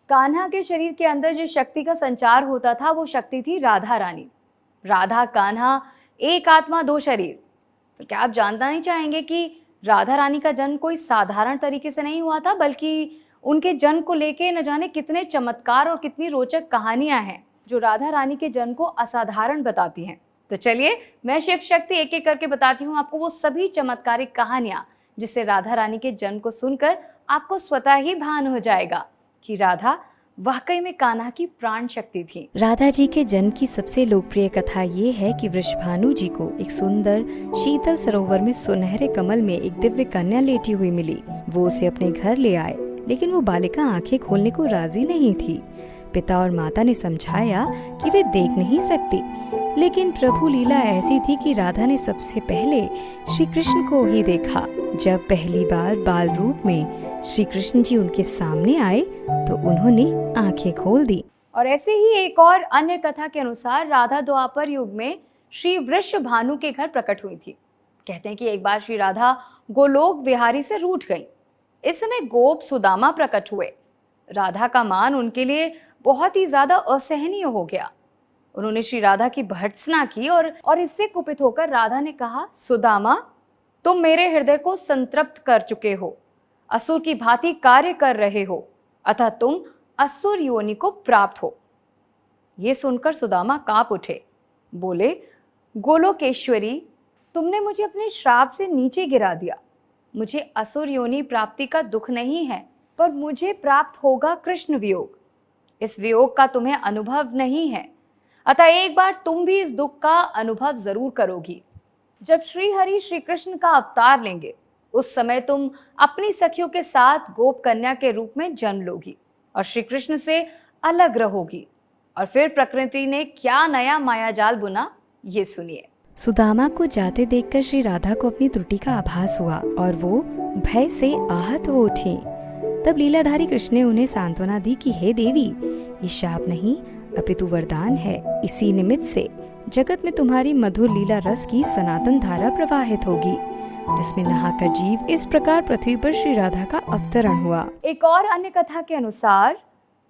कान्हा के शरीर के अंदर जिस शक्ति का संचार होता था वो शक्ति थी राधा रानी। राधा कान्हा एक आत्मा दो शरीर। तो क्या आप जानना नहीं चाहेंगे कि राधा रानी का जन्म कोई साधारण तरीके से नहीं हुआ था, बल्कि उनके जन्म को लेके न जाने कितने चमत्कार और कितनी रोचक कहानियां हैं जो राधा रानी के जन्म को असाधारण बताती हैं। तो चलिए मैं शिव शक्ति एक एक करके बताती हूँ आपको वो सभी चमत्कारिक कहानियां, जिससे राधा रानी के जन्म को सुनकर आपको स्वतः ही भान हो जाएगा कि राधा वाकई में कान्हा की प्राण शक्ति थी। राधा जी के जन्म की सबसे लोकप्रिय कथा ये है कि वृषभानु जी को एक सुंदर शीतल सरोवर में सुनहरे कमल में एक दिव्य कन्या लेटी हुई मिली। वो उसे अपने घर ले आए, लेकिन वो बालिका आंखें खोलने को राजी नहीं थी। पिता और माता ने समझाया कि वे देख नहीं सकती, लेकिन प्रभु लीला ऐसी थी कि राधा ने सबसे पहले श्री कृष्ण को ही देखा। जब पहली बार बाल रूप में श्री कृष्ण जी उनके सामने आए तो उन्होंने आंखें खोल दी। और ऐसे ही एक और अन्य कथा के अनुसार राधा द्वापर युग में श्री वृषभानु के घर प्रकट हुई थी। कहते हैं कि एक बार श्री राधा गोलोक विहारी से रूठ गईं। इस समय गोप सुदामा प्रकट हुए। राधा का मान उनके लिए बहुत ही ज्यादा असहनीय हो गया। उन्होंने श्री राधा की भर्त्सना की और इससे कुपित होकर राधा ने कहा, सुदामा, तुम मेरे हृदय को संतृप्त कर चुके हो, असुर की भांति कार्य कर रहे हो, अतः तुम असुर योनि को प्राप्त हो। ये सुनकर सुदामा कांप उठे। बोले, गोलोकेश्वरी, तुमने मुझे अपने श्राप से नीचे गिरा दिया। मुझे असुर योनि प्राप्ति का दुख नहीं है, पर मुझे प्राप्त होगा कृष्ण वियोग। इस वियोग का तुम्हें अनुभव नहीं है, अतः एक बार तुम भी इस दुख का अनुभव जरूर करोगी। जब श्री हरि श्री कृष्ण का अवतार लेंगे, उस समय तुम अपनी सखियों के साथ गोप कन्या के रूप में जन्म लोगी और श्री कृष्ण से अलग रहोगी। और फिर प्रकृति ने क्या नया मायाजाल बुना, ये सुनिए। सुदामा को जाते देखकर श्री राधा को अपनी त्रुटि का आभास हुआ और वो भय से आहत हो उठी। तब लीलाधारी कृष्ण ने उन्हें सांत्वना दी कि हे देवी, ये शाप नहीं अपितु वरदान है। इसी निमित्त से जगत में तुम्हारी मधुर लीला रस की सनातन धारा प्रवाहित होगी, जिसमें नहाकर जीव इस प्रकार पृथ्वी पर श्री राधा का अवतरण हुआ। एक और अन्य कथा के अनुसार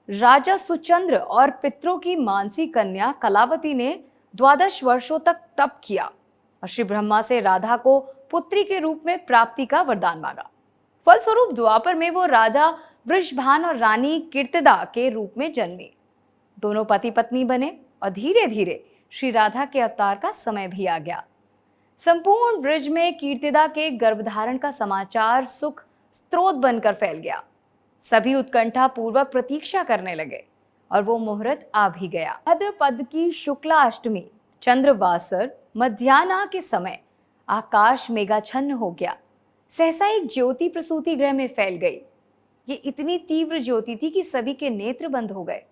राजा सुचंद्र और पितरों की मानसी कन्या कलावती ने 12 वर्षों तक तप किया और श्री ब्रह्मा से राधा को पुत्री के रूप में प्राप्ति का वरदान मांगा। फलस्वरूप द्वापर में वो राजा वृषभान और रानी कीर्तिदा के रूप में जन्मी। दोनों पति पत्नी बने और धीरे धीरे श्री राधा के अवतार का समय भी आ गया। संपूर्ण ब्रज में कीर्तिदा के गर्भधारण का समाचार सुख स्रोत बनकर फैल गया। सभी उत्कंठा पूर्वक प्रतीक्षा करने लगे और वो मुहूर्त आ भी गया। भाद्रपद की शुक्ला अष्टमी चंद्रवासर मध्याह्न के समय आकाश मेघाच्छन्न हो गया। सहसा एक ज्योति प्रसूति गृह में फैल गई। ये इतनी तीव्र ज्योति थी कि सभी के नेत्र बंद हो गए।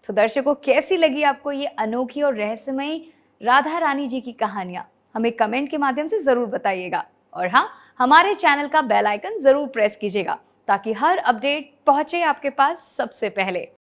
तो दर्शकों, कैसी लगी आपको ये अनोखी और रहस्यमयी राधा रानी जी की कहानियां? हमें कमेंट के माध्यम से जरूर बताइएगा। और हाँ, हमारे चैनल का बेल आइकन जरूर प्रेस कीजिएगा ताकि हर अपडेट पहुंचे आपके पास सबसे पहले।